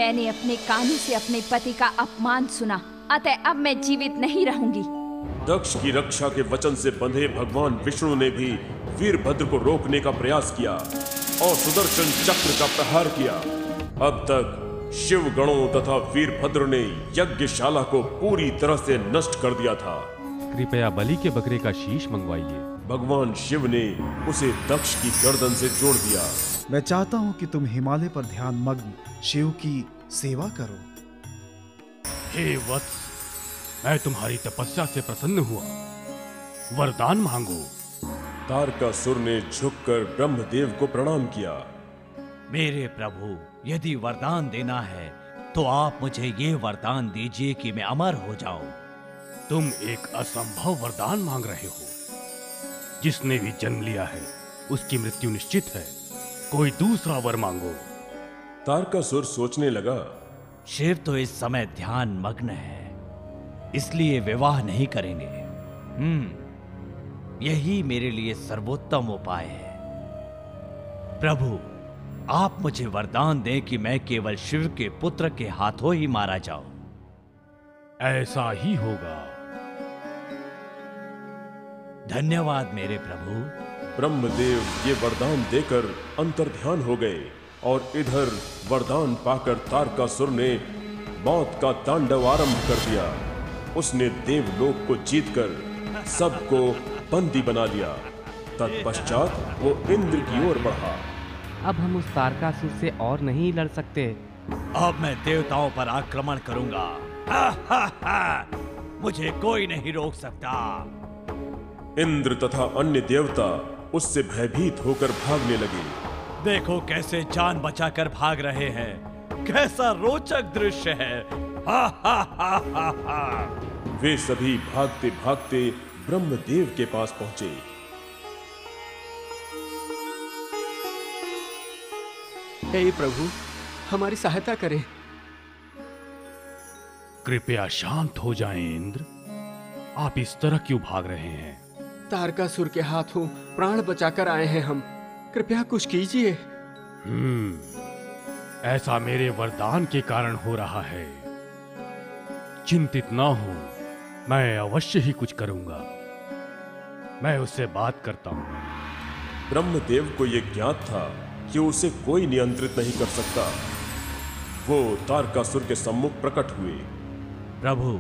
मैंने अपने कानों से अपने पति का अपमान सुना, अतः अब मैं जीवित नहीं रहूंगी। दक्ष की रक्षा के वचन से बंधे भगवान विष्णु ने भी वीरभद्र को रोकने का प्रयास किया और सुदर्शन चक्र का प्रहार किया। अब तक शिव गणों तथा वीरभद्र ने यज्ञशाला को पूरी तरह से नष्ट कर दिया था। कृपया बलि के बकरे का शीश मंगवाइए। भगवान शिव ने उसे दक्ष की गर्दन से जोड़ दिया। मैं चाहता हूँ कि तुम हिमालय पर ध्यान मग्न शिव की सेवा करो। हे वत्स, मैं तुम्हारी तपस्या से प्रसन्न हुआ, वरदान मांगो। तारकासुर ने झुककर ब्रह्मदेव को प्रणाम किया। मेरे प्रभु, यदि वरदान देना है तो आप मुझे ये वरदान दीजिए कि मैं अमर हो जाऊं। तुम एक असंभव वरदान मांग रहे हो। जिसने भी जन्म लिया है उसकी मृत्यु निश्चित है। कोई दूसरा वर मांगो। तारकासुर सोचने लगा, शिव तो इस समय ध्यान मग्न है, इसलिए विवाह नहीं करेंगे। यही मेरे लिए सर्वोत्तम उपाय है। प्रभु, आप मुझे वरदान दें कि मैं केवल शिव के पुत्र के हाथों ही मारा जाऊं। ऐसा ही होगा। धन्यवाद मेरे प्रभु। ब्रह्मदेव ये वरदान देकर अंतर्ध्यान हो गए और इधर वरदान पाकर तारकासुर ने मौत का तांडव आरंभ कर दिया। उसने देवलोक को जीतकर सबको बंदी बना लिया। तत्पश्चात वो इंद्र की ओर बढ़ा। अब हम उस तारकासुर से और नहीं लड़ सकते। अब मैं देवताओं पर आक्रमण करूंगा। मुझे कोई नहीं रोक सकता। इंद्र तथा अन्य देवता उससे भयभीत होकर भागने लगे। देखो कैसे जान बचाकर भाग रहे हैं। कैसा रोचक दृश्य है। वे सभी भागते भागते ब्रह्मदेव के पास पहुंचे। हे प्रभु, हमारी सहायता करें। कृपया शांत हो जाएं इंद्र। आप इस तरह क्यों भाग रहे हैं? तारकासुर के हाथों प्राण बचाकर आए हैं हम। कृपया कुछ कीजिए। ऐसा मेरे वरदान के कारण हो रहा है। चिंतित ना हो, मैं अवश्य ही कुछ करूंगा। मैं उससे बात करता हूं। ब्रह्मदेव को यह ज्ञात था कि उसे कोई नियंत्रित नहीं कर सकता। वो तारकासुर के सम्मुख प्रकट हुए। प्रभु,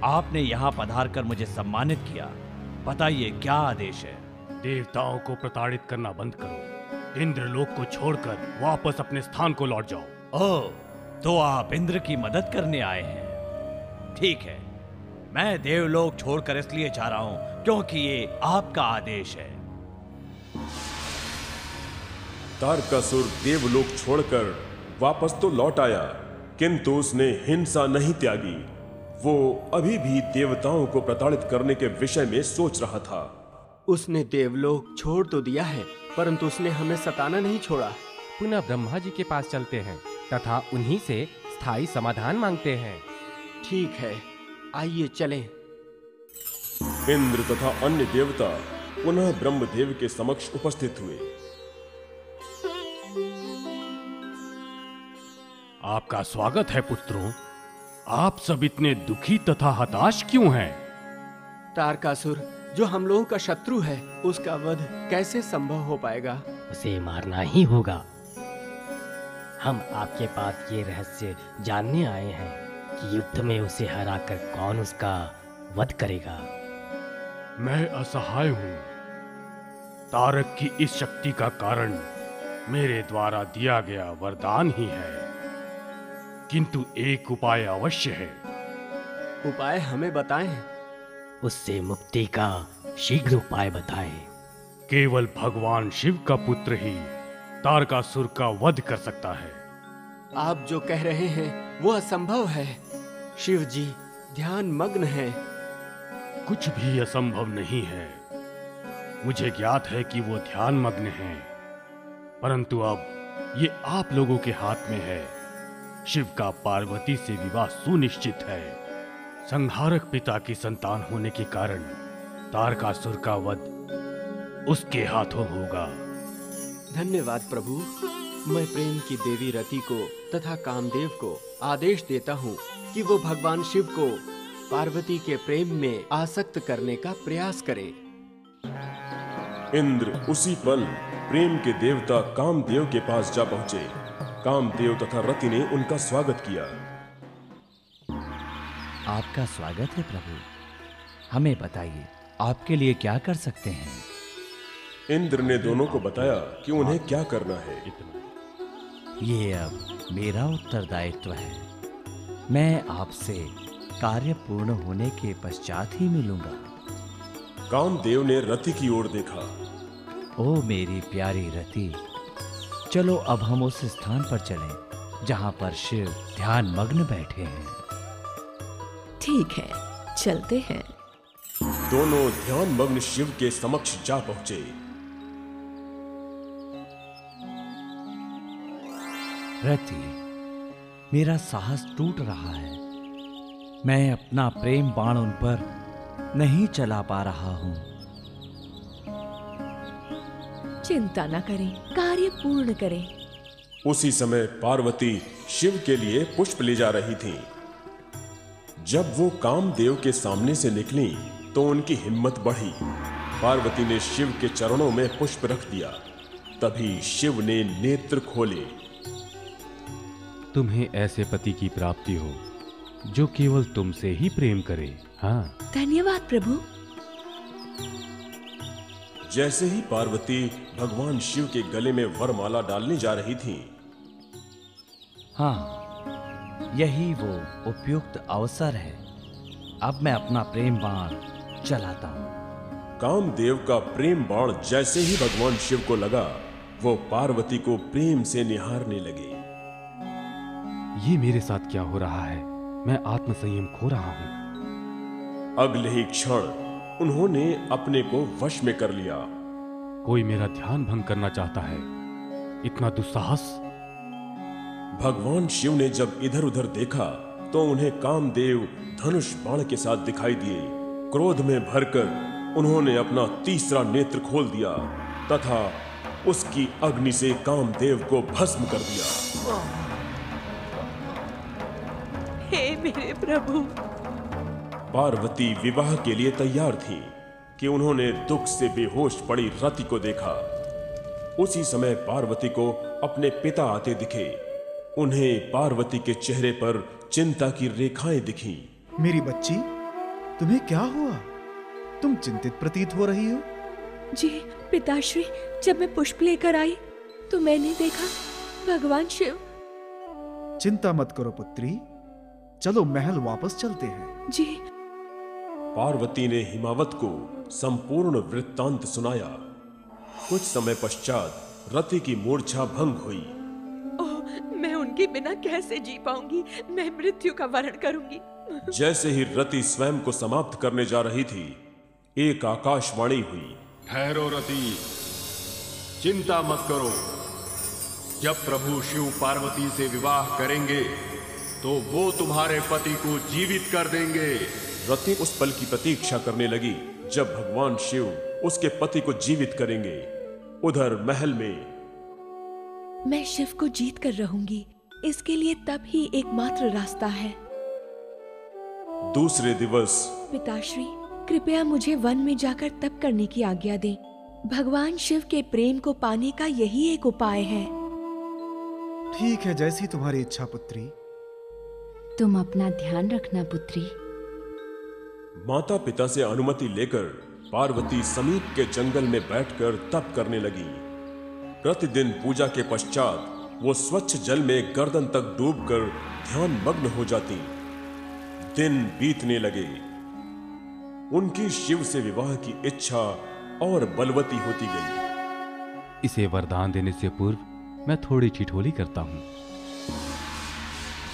आपने यहाँ पधारकर मुझे सम्मानित किया। बताइए क्या आदेश है? देवताओं को प्रताड़ित करना बंद करो। इंद्रलोक को छोड़कर वापस अपने स्थान को लौट जाओ। ओह, तो आप इंद्र की मदद करने आए हैं। ठीक है, मैं देवलोक छोड़कर इसलिए जा रहा हूं क्योंकि ये आपका आदेश है। तारकासुर देवलोक छोड़कर वापस तो लौट आया, किंतु उसने हिंसा नहीं त्यागी। वो अभी भी देवताओं को प्रताड़ित करने के विषय में सोच रहा था। उसने देवलोक छोड़ तो दिया है, परंतु उसने हमें सताना नहीं छोड़ा। पुनः ब्रह्मा जी के पास चलते हैं तथा उन्हीं से स्थायी समाधान मांगते हैं। ठीक है, आइए चलें। इंद्र तथा अन्य देवता पुनः ब्रह्मदेव के समक्ष उपस्थित हुए। आपका स्वागत है पुत्रों। आप सब इतने दुखी तथा हताश क्यों हैं? तारकासुर जो हम लोगों का शत्रु है, उसका वध कैसे संभव हो पाएगा? उसे मारना ही होगा। हम आपके पास ये रहस्य जानने आए हैं कि युद्ध में उसे हराकर कौन उसका वध करेगा। मैं असहाय हूं। तारक की इस शक्ति का कारण मेरे द्वारा दिया गया वरदान ही है, किंतु एक उपाय अवश्य है। उपाय हमें बताएं। उससे मुक्ति का शीघ्र उपाय बताएं। केवल भगवान शिव का पुत्र ही तारकासुर का वध कर सकता है। आप जो कह रहे हैं वो असंभव है। शिव जी ध्यान मग्न है। कुछ भी असंभव नहीं है। मुझे ज्ञात है कि वो ध्यान मग्न हैं, परंतु अब ये आप लोगों के हाथ में है। शिव का पार्वती से विवाह सुनिश्चित है। संहारक पिता की संतान होने के कारण तारकासुर का वध उसके हाथों होगा। धन्यवाद प्रभु। मैं प्रेम की देवी रति को तथा कामदेव को आदेश देता हूँ कि वो भगवान शिव को पार्वती के प्रेम में आसक्त करने का प्रयास करें। इंद्र उसी पल प्रेम के देवता कामदेव के पास जा पहुंचे। कामदेव तथा रति ने उनका स्वागत किया। आपका स्वागत है प्रभु। हमें बताइए आपके लिए क्या कर सकते हैं। इंद्र ने दोनों को बताया कि उन्हें क्या करना है। ये अब मेरा उत्तरदायित्व है। मैं आपसे कार्य पूर्ण होने के पश्चात ही मिलूंगा। कामदेव ने रति की ओर देखा। ओ मेरी प्यारी रति, चलो अब हम उस स्थान पर चलें जहां पर शिव ध्यान मग्न बैठे हैं। ठीक है, चलते हैं। दोनों ध्यान मग्न शिव के समक्ष जा पहुंचे। रति, मेरा साहस टूट रहा है। मैं अपना प्रेम बाण उन पर नहीं चला पा रहा हूं। चिंता न करें, कार्य पूर्ण करें। उसी समय पार्वती शिव के लिए पुष्प ले जा रही थीं। जब वो कामदेव के सामने से निकली तो उनकी हिम्मत बढ़ी। पार्वती ने शिव के चरणों में पुष्प रख दिया। तभी शिव ने नेत्र खोले। तुम्हें ऐसे पति की प्राप्ति हो जो केवल तुमसे ही प्रेम करे। हाँ, धन्यवाद प्रभु। जैसे ही पार्वती भगवान शिव के गले में वरमाला डालने जा रही थी, हाँ, यही वो उपयुक्त अवसर है। अब मैं अपना प्रेम बाण चलाता हूं। कामदेव का प्रेम बाण जैसे ही भगवान शिव को लगा, वो पार्वती को प्रेम से निहारने लगे। ये मेरे साथ क्या हो रहा है? मैं आत्मसंयम खो रहा हूं। अगले ही क्षण उन्होंने अपने को वश में कर लिया। कोई मेरा ध्यान भंग करना चाहता है। इतना दुस्साहस! भगवान शिव ने जब इधर उधर देखा तो उन्हें कामदेव धनुष बाण के साथ दिखाई दिए। क्रोध में भरकर उन्होंने अपना तीसरा नेत्र खोल दिया तथा उसकी अग्नि से कामदेव को भस्म कर दिया। हे मेरे प्रभु! पार्वती विवाह के लिए तैयार थी कि उन्होंने दुख से बेहोश पड़ी रति को देखा। उसी समय पार्वती को अपने पिता आते दिखे। उन्हें पार्वती के चेहरे पर चिंता की रेखाएं दिखीं। मेरी बच्ची, तुम्हें क्या हुआ? तुम चिंतित प्रतीत हो रही हो। जी पिताश्री, जब मैं पुष्प लेकर आई तो मैंने देखा भगवान शिव। चिंता मत करो पुत्री, चलो महल वापस चलते हैं। जी। पार्वती ने हिमावत को संपूर्ण वृत्तांत सुनाया। कुछ समय पश्चात रति की मूर्छा भंग हुई। ओह, मैं उनके बिना कैसे जी पाऊंगी? मैं मृत्यु का वरण करूंगी। जैसे ही रति स्वयं को समाप्त करने जा रही थी, एक आकाशवाणी हुई। ठहरो रति, चिंता मत करो। जब प्रभु शिव पार्वती से विवाह करेंगे तो वो तुम्हारे पति को जीवित कर देंगे। रति उस पल की प्रतीक्षा करने लगी जब भगवान शिव उसके पति को जीवित करेंगे। उधर महल में मैं शिव को जीत कर रहूंगी। इसके लिए तब ही एकमात्र रास्ता है। दूसरे दिवस पिताश्री, कृपया मुझे वन में जाकर तप करने की आज्ञा दें। भगवान शिव के प्रेम को पाने का यही एक उपाय है। ठीक है, जैसी तुम्हारी इच्छा पुत्री। तुम अपना ध्यान रखना पुत्री। माता पिता से अनुमति लेकर पार्वती समीप के जंगल में बैठकर तप करने लगी। प्रतिदिन पूजा के पश्चात वो स्वच्छ जल में गर्दन तक डूबकर ध्यान मग्न हो जाती। दिन बीतने लगे। उनकी शिव से विवाह की इच्छा और बलवती होती गई। इसे वरदान देने से पूर्व मैं थोड़ी ठिठोली करता हूं।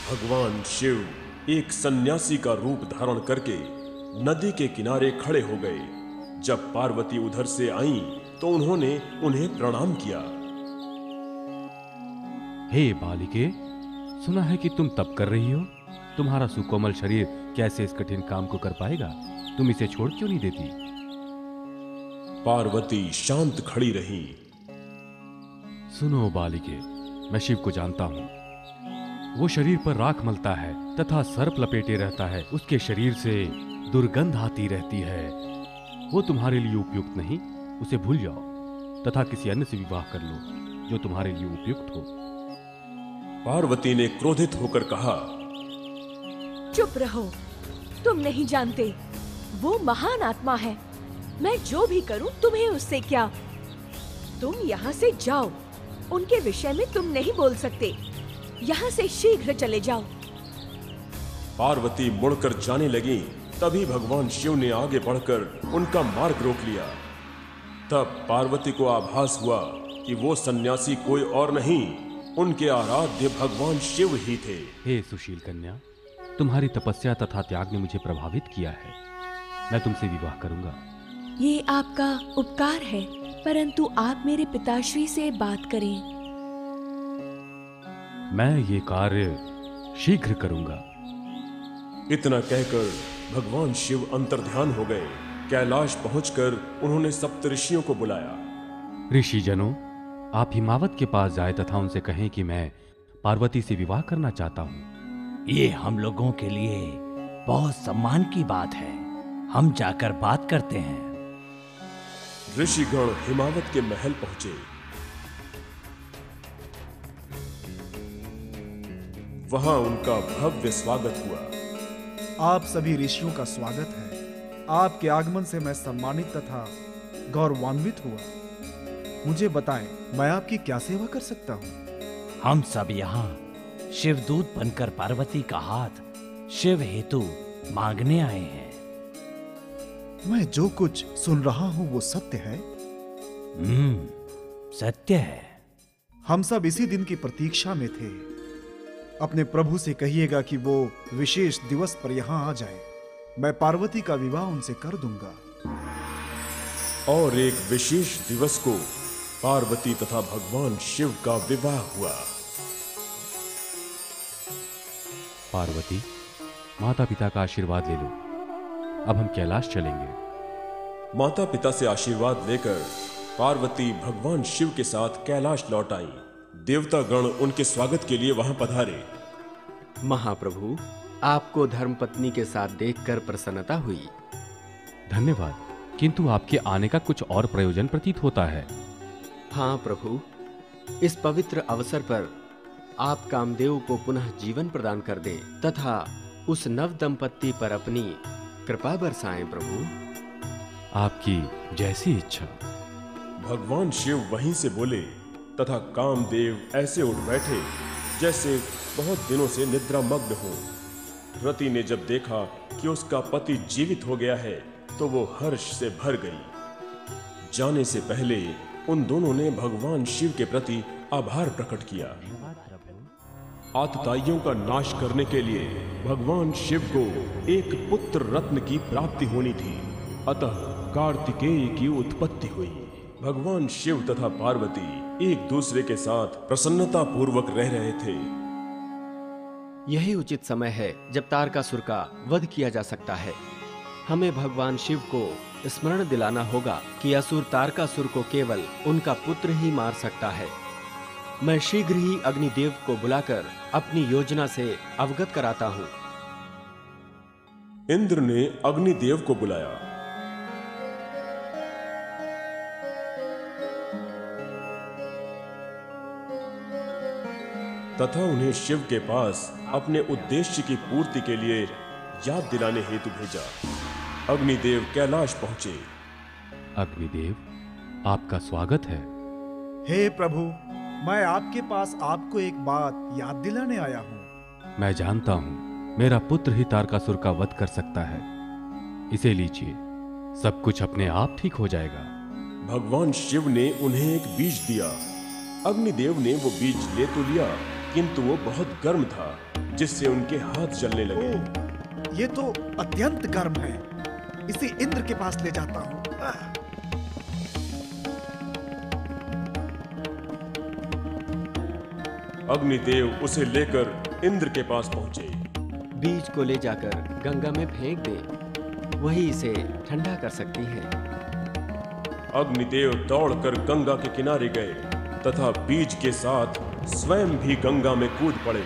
भगवान शिव एक सन्यासी का रूप धारण करके नदी के किनारे खड़े हो गए। जब पार्वती उधर से आईं, तो उन्होंने उन्हें प्रणाम किया। हे बालिके, सुना है कि तुम तप कर रही हो। तुम्हारा सुकोमल शरीर कैसे इस कठिन काम को कर पाएगा? तुम इसे छोड़ क्यों नहीं देती? पार्वती शांत खड़ी रही। सुनो बालिके, मैं शिव को जानता हूं। वो शरीर पर राख मलता है तथा सर्प लपेटे रहता है। उसके शरीर से दुर्गंध आती रहती है। वो तुम्हारे लिए उपयुक्त नहीं। उसे भूल जाओ तथा किसी अन्य से विवाह कर लो जो तुम्हारे लिए उपयुक्त हो। पार्वती ने क्रोधित होकर कहा, चुप रहो, तुम नहीं जानते, वो महान आत्मा है। मैं जो भी करूं तुम्हें उससे क्या। तुम यहाँ से जाओ, उनके विषय में तुम नहीं बोल सकते। यहाँ से शीघ्र चले जाओ। पार्वती मुड़कर जाने लगी, तभी भगवान शिव ने आगे बढ़कर उनका मार्ग रोक लिया। तब पार्वती को आभास हुआ कि वो सन्यासी कोई और नहीं, उनके आराध्य भगवान शिव ही थे। हे सुशील कन्या, तुम्हारी तपस्या तथा त्याग ने मुझे प्रभावित किया है। मैं तुमसे विवाह करूंगा। ये आपका उपकार है, परंतु आप मेरे पिताश्री से बात करें। मैं ये कार्य शीघ्र करूंगा। इतना कहकर भगवान शिव अंतर्ध्यान हो गए। कैलाश पहुंचकर उन्होंने सप्तऋषियों को बुलाया। ऋषि जनों, आप हिमावत के पास जाए तथा उनसे कहें कि मैं पार्वती से विवाह करना चाहता हूँ। ये हम लोगों के लिए बहुत सम्मान की बात है। हम जाकर बात करते हैं। ऋषिगण हिमावत के महल पहुंचे। वहां उनका भव्य स्वागत हुआ। आप सभी ऋषियों का स्वागत है। आपके आगमन से मैं सम्मानित तथा गौरवान्वित हुआ। मुझे बताएं, मैं आपकी क्या सेवा कर सकता हूँ? हम सब यहाँ शिवदूत बनकर पार्वती का हाथ शिव हेतु मांगने आए हैं। मैं जो कुछ सुन रहा हूँ वो सत्य है? सत्य है। हम सब इसी दिन की प्रतीक्षा में थे। अपने प्रभु से कहिएगा कि वो विशेष दिवस पर यहाँ आ जाए। मैं पार्वती का विवाह उनसे कर दूंगा। और एक विशेष दिवस को पार्वती तथा भगवान शिव का विवाह हुआ। पार्वती, माता पिता का आशीर्वाद ले लो। अब हम कैलाश चलेंगे। माता पिता से आशीर्वाद लेकर पार्वती भगवान शिव के साथ कैलाश लौट आई। देवता गण उनके स्वागत के लिए वहां पधारे। महाप्रभु, आपको धर्मपत्नी के साथ देखकर प्रसन्नता हुई। धन्यवाद, किंतु आपके आने का कुछ और प्रयोजन प्रतीत होता है। हाँ प्रभु, इस पवित्र अवसर पर आप कामदेव को पुनः जीवन प्रदान कर दें तथा उस नव दंपत्ति पर अपनी कृपा बरसाएं प्रभु। आपकी जैसी इच्छा। भगवान शिव वहीं से बोले तथा कामदेव ऐसे उठ बैठे जैसे बहुत दिनों से निद्रा मग्न हो। रति ने जब देखा कि उसका पति जीवित हो गया है तो वो हर्ष से भर गई। जाने से पहले उन दोनों ने भगवान शिव के प्रति आभार प्रकट किया। आतताइयों का नाश करने के लिए भगवान शिव को एक पुत्र रत्न की प्राप्ति होनी थी, अतः कार्तिकेय की उत्पत्ति हुई। भगवान शिव तथा पार्वती एक दूसरे के साथ प्रसन्नता पूर्वक रह रहे थे। यही उचित समय है जब तारकासुर का वध किया जा सकता है। हमें भगवान शिव को स्मरण दिलाना होगा कि असुर तारकासुर को केवल उनका पुत्र ही मार सकता है। मैं शीघ्र ही अग्निदेव को बुलाकर अपनी योजना से अवगत कराता हूँ। इंद्र ने अग्निदेव को बुलाया। तथा उन्हें शिव के पास अपने उद्देश्य की पूर्ति के लिए याद दिलाने हेतु भेजा। अग्निदेव कैलाश पहुंचे। अग्निदेव, आपका स्वागत है। हे प्रभु, मैं आपके पास आपको एक बात याद दिलाने आया हूँ। मैं जानता हूँ मेरा पुत्र ही तारकासुर का वध कर सकता है। इसे लीजिए, सब कुछ अपने आप ठीक हो जाएगा। भगवान शिव ने उन्हें एक बीज दिया। अग्निदेव ने वो बीज ले तो लिया, किंतु वो बहुत गर्म था, जिससे उनके हाथ जलने लगे। ये तो अत्यंत गर्म है। इसे इंद्र के पास ले जाता हूँ। अग्निदेव उसे लेकर इंद्र के पास पहुंचे। बीज को ले जाकर गंगा में फेंक दें, वही इसे ठंडा कर सकती है। अग्निदेव दौड़कर गंगा के किनारे गए तथा बीज के साथ स्वयं भी गंगा में कूद पड़े।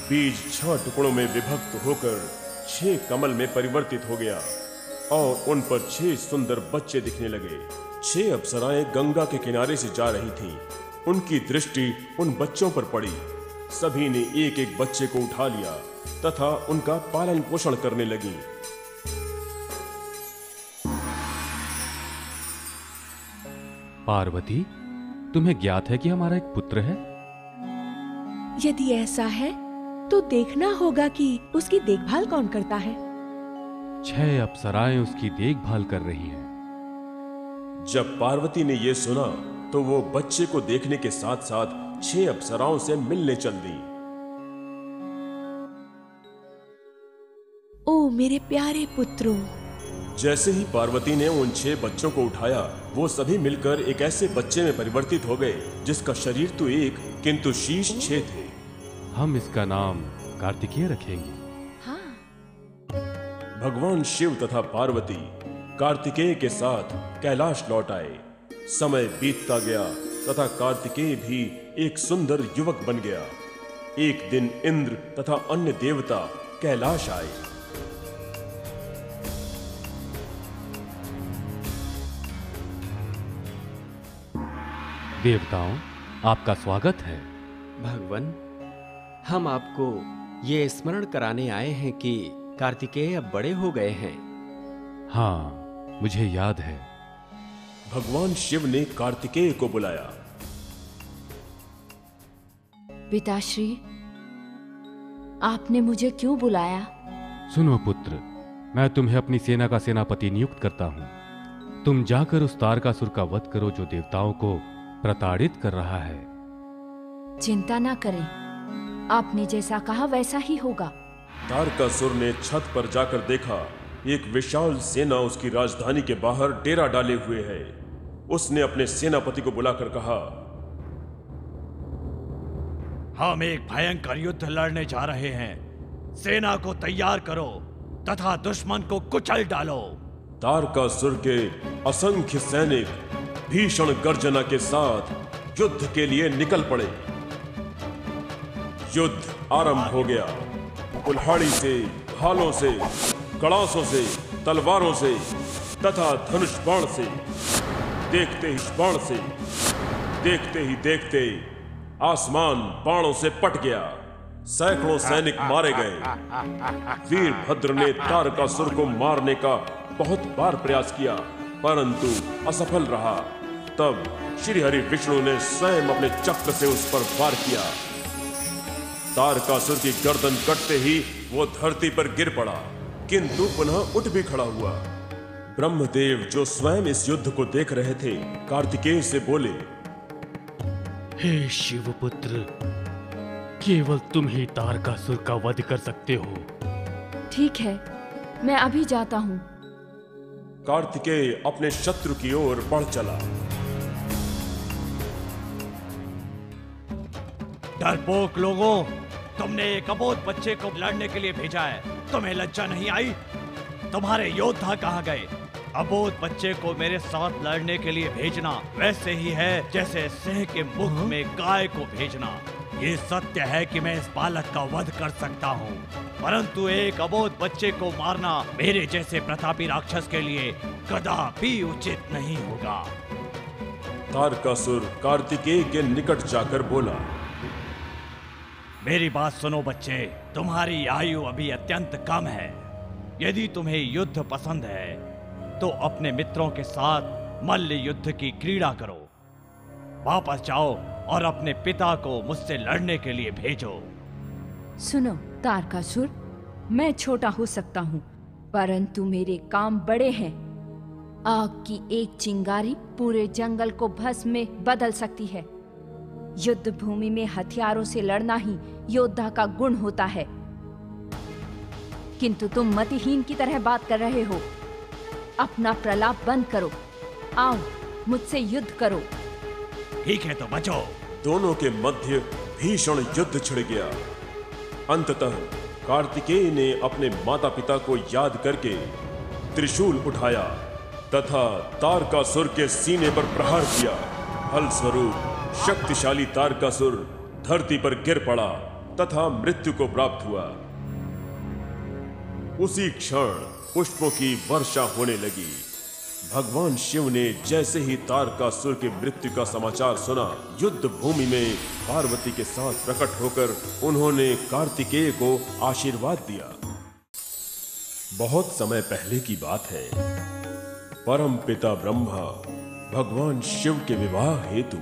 बीज 6 टुकड़ों में विभक्त होकर 6 कमल में परिवर्तित हो गया और उन पर 6 सुंदर बच्चे दिखने लगे। 6 अप्सराएं गंगा के किनारे से जा रही थीं। उनकी दृष्टि उन बच्चों पर पड़ी। सभी ने एक एक बच्चे को उठा लिया तथा उनका पालन पोषण करने लगी। पार्वती, तुम्हें ज्ञात है कि हमारा एक पुत्र है? यदि ऐसा है तो देखना होगा कि उसकी देखभाल कौन करता है। 6 अप्सराएं उसकी देखभाल कर रही हैं। जब पार्वती ने यह सुना तो वो बच्चे को देखने के साथ साथ 6 अप्सराओं से मिलने चल दी। ओ मेरे प्यारे पुत्रों! जैसे ही पार्वती ने उन 6 बच्चों को उठाया, वो सभी मिलकर एक ऐसे बच्चे में परिवर्तित हो गए जिसका शरीर तो एक किंतु शीश 6 थे। हम इसका नाम कार्तिकेय रखेंगे। हाँ। भगवान शिव तथा पार्वती कार्तिकेय के साथ कैलाश लौट आए। समय बीतता गया तथा कार्तिकेय भी एक सुंदर युवक बन गया। एक दिन इंद्र तथा अन्य देवता कैलाश आए। देवताओं, आपका स्वागत है। भगवान, हम आपको ये स्मरण कराने आए हैं कि कार्तिकेय अब बड़े हो गए हैं। हाँ, मुझे याद है। भगवान शिव ने कार्तिकेय को बुलाया। पिताश्री, आपने मुझे क्यों बुलाया? सुनो पुत्र, मैं तुम्हें अपनी सेना का सेनापति नियुक्त करता हूं। तुम जाकर उस तारकासुर का वध करो जो देवताओं को प्रताड़ित कर रहा है। चिंता ना करें, आपने जैसा कहा वैसा ही होगा। तारकासुर ने छत पर जाकर देखा, एक विशाल सेना उसकी राजधानी के बाहर डेरा डाले हुए है। उसने अपने सेनापति को बुलाकर कहा, हम एक भयंकर युद्ध लड़ने जा रहे हैं। सेना को तैयार करो तथा दुश्मन को कुचल डालो। तारकासुर के असंख्य सैनिक भीषण गर्जना के साथ युद्ध के लिए निकल पड़े। युद्ध आरंभ हो गया। कुल्हाड़ी से, भालों से, कड़ासों से, तलवारों से तथा धनुष बाण से, देखते ही बाण से, देखते ही देखते आसमान बाणों से पट गया। सैकड़ों सैनिक मारे गए। वीरभद्र ने तारकासुर को मारने का बहुत बार प्रयास किया परंतु असफल रहा। तब श्री हरि विष्णु ने स्वयं अपने चक्र से उस पर वार किया। तारकासुर की गर्दन कटते ही वो धरती पर गिर पड़ा, किंतु पुनः उठ भी खड़ा हुआ। ब्रह्मदेव जो स्वयं इस युद्ध को देख रहे थे, कार्तिकेय से बोले, हे शिवपुत्र, केवल तुम ही तारकासुर का वध कर सकते हो। ठीक है, मैं अभी जाता हूँ। कार्तिकेय अपने शत्रु की ओर बढ़ चला। डरपोक लोगों, तुमने एक अबोध बच्चे को लड़ने के लिए भेजा है। तुम्हें लज्जा नहीं आई? तुम्हारे योद्धा कहाँ गए? अबोध बच्चे को मेरे साथ लड़ने के लिए भेजना वैसे ही है जैसे सिंह के मुख में गाय को भेजना। ये सत्य है कि मैं इस बालक का वध कर सकता हूँ, परंतु एक अबोध बच्चे को मारना मेरे जैसे प्रतापी राक्षस के लिए कदापि उचित नहीं होगा। तारकासुर कार्तिकेय के निकट जाकर बोला, मेरी बात सुनो बच्चे, तुम्हारी आयु अभी अत्यंत कम है। यदि तुम्हें युद्ध पसंद है तो अपने मित्रों के साथ मल्ल युद्ध की क्रीड़ा करो। वापस जाओ और अपने पिता को मुझसे लड़ने के लिए भेजो। सुनो तारकासुर, मैं छोटा हो सकता हूँ परंतु मेरे काम बड़े हैं। आग की एक चिंगारी पूरे जंगल को भस्म में बदल सकती है। युद्ध भूमि में हथियारों से लड़ना ही योद्धा का गुण होता है, किंतु तुम मतिहीन की तरह बात कर रहे हो। अपना प्रलाप बंद करो, आओ मुझसे युद्ध करो। ठीक है तो बचो। दोनों के मध्य भीषण युद्ध छिड़ गया। अंततः कार्तिकेय ने अपने माता पिता को याद करके त्रिशूल उठाया तथा तारकासुर के सीने पर प्रहार किया। फलस्वरूप शक्तिशाली तारकासुर धरती पर गिर पड़ा तथा मृत्यु को प्राप्त हुआ। उसी क्षण पुष्पों की वर्षा होने लगी। भगवान शिव ने जैसे ही तारकासुर की मृत्यु का समाचार सुना, युद्ध भूमि में पार्वती के साथ प्रकट होकर उन्होंने कार्तिकेय को आशीर्वाद दिया। बहुत समय पहले की बात है। परम पिता ब्रह्मा भगवान शिव के विवाह हेतु